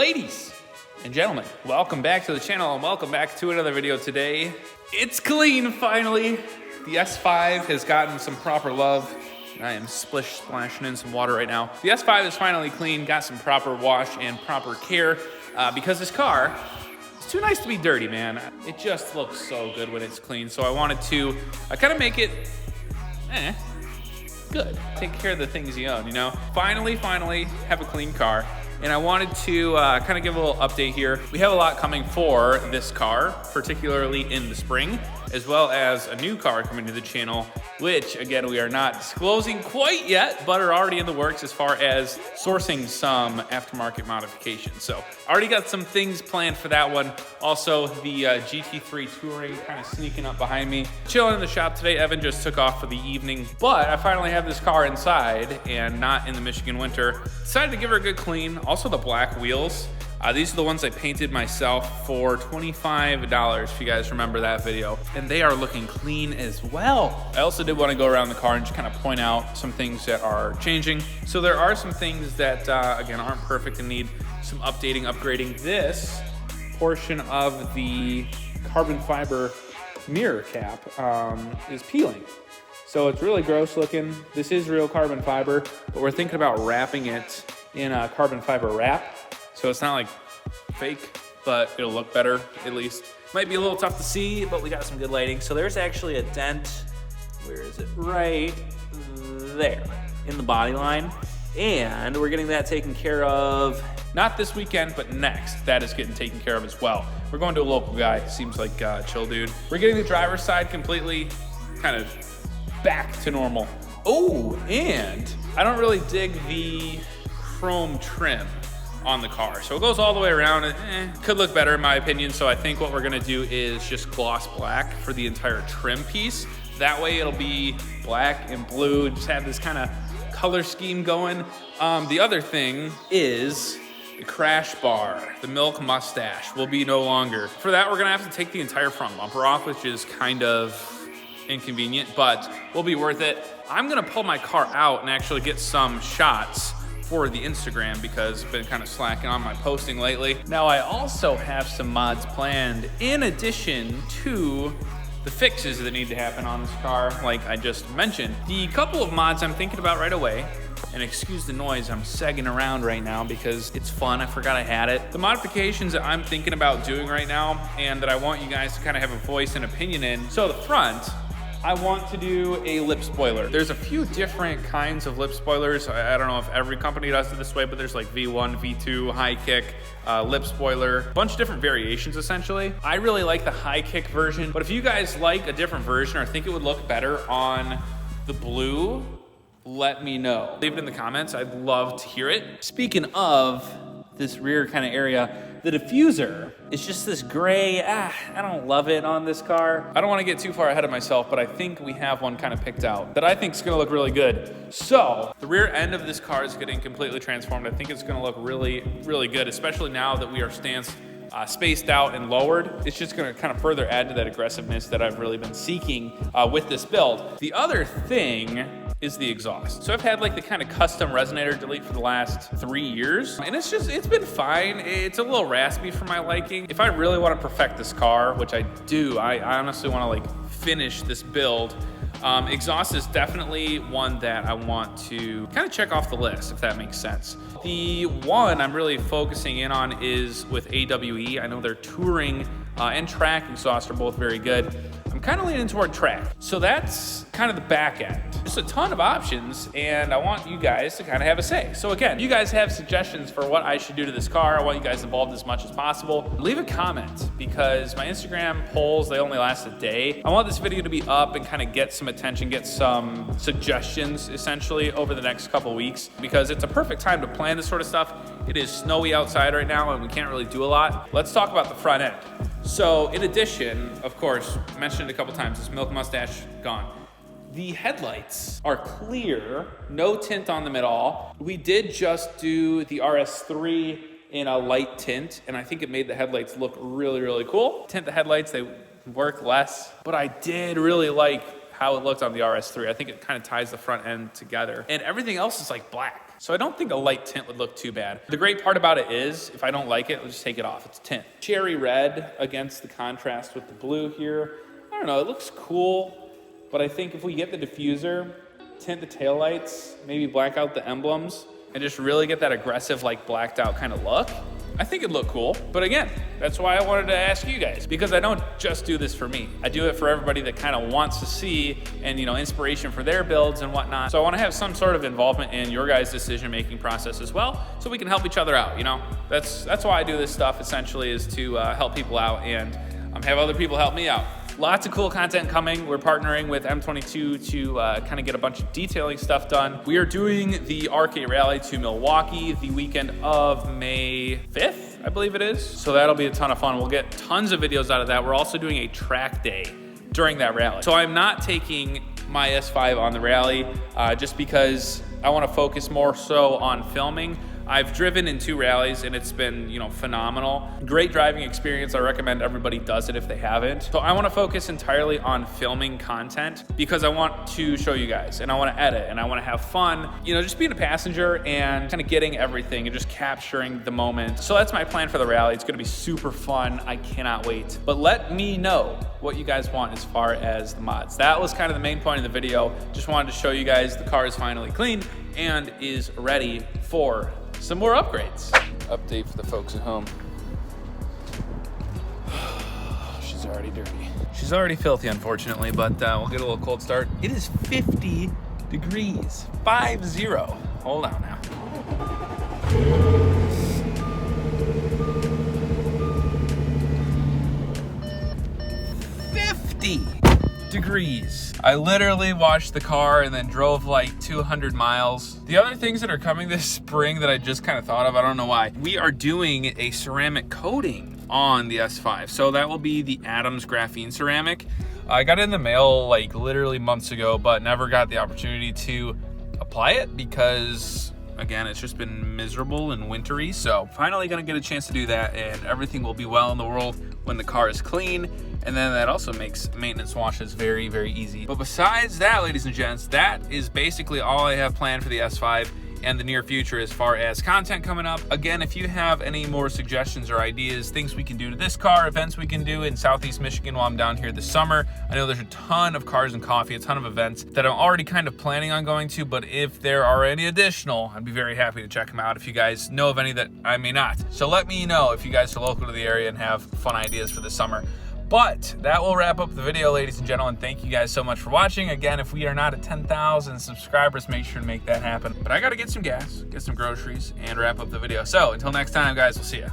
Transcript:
Ladies and gentlemen, welcome back to the channel and welcome back to another video today. It's clean finally. The S5 has gotten some proper love. I am splashing in some water right now. The S5 is finally clean, got some proper wash and proper care because this car is too nice to be dirty, man. It just looks so good when it's clean. So I wanted to kind of make it good. Take care of the things you own, you know? Finally have a clean car. And I wanted to kind of give a little update here. We have a lot coming for this car, particularly in the spring, as well as a new car coming to the channel, which again, we are not disclosing quite yet, but are already in the works as far as sourcing some aftermarket modifications. So already got some things planned for that one. Also the GT3 Touring kind of sneaking up behind me. Chilling in the shop today. Evan just took off for the evening, but I finally have this car inside and not in the Michigan winter. Decided to give her a good clean. Also the black wheels. These are the ones I painted myself for $25, if you guys remember that video. And they are looking clean as well. I also did want to go around the car and just kind of point out some things that are changing. So there are some things that, again, aren't perfect and need some updating, upgrading. This portion of the carbon fiber mirror cap is peeling. So it's really gross looking. This is real carbon fiber, but we're thinking about wrapping it in a carbon fiber wrap. So it's not like fake, but it'll look better at least. Might be a little tough to see, but we got some good lighting. So there's actually a dent, where is it? Right there in the body line. And we're getting that taken care of, not this weekend, but next. That is getting taken care of as well. We're going to a local guy, seems like chill dude. We're getting the driver's side completely kind of back to normal. Oh, and I don't really dig the chrome trim on the car. So it goes all the way around. Could look better in my opinion. So I think what we're gonna do is just gloss black for the entire trim piece. That way it'll be black and blue, just have this kind of color scheme going. The other thing is the crash bar, the milk mustache will be no longer. For that, we're gonna have to take the entire front bumper off, which is kind of inconvenient, but will be worth it. I'm gonna pull my car out and actually get some shots for the Instagram because I've been kind of slacking on my posting lately. Now I also have some mods planned in addition to the fixes that need to happen on this car, like I just mentioned. The couple of mods I'm thinking about right away, and excuse the noise, I'm sagging around right now because it's fun, I forgot I had it. The modifications that I'm thinking about doing right now and that I want you guys to kind of have a voice and opinion in. So the front, I want to do a lip spoiler. There's a few different kinds of lip spoilers. I don't know if every company does it this way, but there's like V1, V2, high kick, lip spoiler, a bunch of different variations essentially. I really like the high kick version, but if you guys like a different version or think it would look better on the blue, let me know. Leave it in the comments, I'd love to hear it. Speaking of this rear kind of area, the diffuser is just this gray, I don't love it on this car. I don't want to get too far ahead of myself, but I think we have one kind of picked out that I think is going to look really good. So the rear end of this car is getting completely transformed. I think it's going to look really, really good, especially now that we are spaced out and lowered. It's just going to kind of further add to that aggressiveness that I've really been seeking with this build. The other thing is the exhaust. So I've had like the kind of custom resonator delete for the last 3 years, and it's been fine. It's a little raspy for my liking. If I really want to perfect this car, which I do, I honestly want to like finish this build, exhaust is definitely one that I want to kind of check off the list, if that makes sense. The one I'm really focusing in on is with AWE. I know their touring and track exhaust are both very good. I'm kind of leaning toward track. So that's kind of the back end. Just a ton of options, and I want you guys to kind of have a say. So again, you guys have suggestions for what I should do to this car. I want you guys involved as much as possible. Leave a comment because my Instagram polls, they only last a day. I want this video to be up and kind of get some attention, get some suggestions essentially over the next couple weeks because it's a perfect time to plan this sort of stuff. It is snowy outside right now and we can't really do a lot. Let's talk about the front end. So in addition, of course, mentioned a couple times, this milk mustache gone. The headlights are clear, no tint on them at all. We did just do the RS3 in a light tint, and I think it made the headlights look really, really cool. Tint the headlights, they work less, but I did really like how it looked on the RS3. I think it kind of ties the front end together. And everything else is like black. So I don't think a light tint would look too bad. The great part about it is, if I don't like it, I'll just take it off. It's tint. Cherry red against the contrast with the blue here. I don't know, it looks cool, but I think if we get the diffuser, tint the taillights, maybe black out the emblems, and just really get that aggressive, like blacked out kind of look, I think it'd look cool. But again, that's why I wanted to ask you guys, because I don't just do this for me. I do it for everybody that kind of wants to see and, you know, inspiration for their builds and whatnot. So I want to have some sort of involvement in your guys' decision-making process as well, so we can help each other out, you know? That's why I do this stuff, essentially, is to help people out and have other people help me out. Lots of cool content coming. We're partnering with M22 to kind of get a bunch of detailing stuff done. We are doing the RK Rally to Milwaukee the weekend of May 5th, I believe it is. So that'll be a ton of fun. We'll get tons of videos out of that. We're also doing a track day during that rally. So I'm not taking my S5 on the rally just because I want to focus more so on filming. I've driven in 2 rallies and it's been, you know, phenomenal. Great driving experience. I recommend everybody does it if they haven't. So I want to focus entirely on filming content because I want to show you guys and I want to edit and I want to have fun, you know, just being a passenger and kind of getting everything and just capturing the moment. So that's my plan for the rally. It's going to be super fun. I cannot wait. But let me know what you guys want as far as the mods. That was kind of the main point of the video. Just wanted to show you guys the car is finally clean and is ready for some more upgrades. Update for the folks at home. She's already dirty. She's already filthy, unfortunately, but we'll get a little cold start. It is 50 degrees, 50. Hold on now. 50 degrees. I literally washed the car and then drove like 200 miles. The other things that are coming this spring that I just kind of thought of, I don't know why. We are doing a ceramic coating on the S5. So that will be the Adams graphene ceramic. I got it in the mail like literally months ago, but never got the opportunity to apply it because, again, it's just been miserable and wintry. So finally gonna get a chance to do that and everything will be well in the world when the car is clean. And then that also makes maintenance washes very, very easy. But besides that, ladies and gents, that is basically all I have planned for the S5 and the near future as far as content coming up. Again, if you have any more suggestions or ideas, things we can do to this car, events we can do in Southeast Michigan while I'm down here this summer. I know there's a ton of Cars and Coffee, a ton of events that I'm already kind of planning on going to, but if there are any additional, I'd be very happy to check them out if you guys know of any that I may not. So let me know if you guys are local to the area and have fun ideas for the summer. But that will wrap up the video, ladies and gentlemen. Thank you guys so much for watching. Again, if we are not at 10,000 subscribers, make sure to make that happen. But I gotta get some gas, get some groceries, and wrap up the video. So until next time, guys, we'll see ya.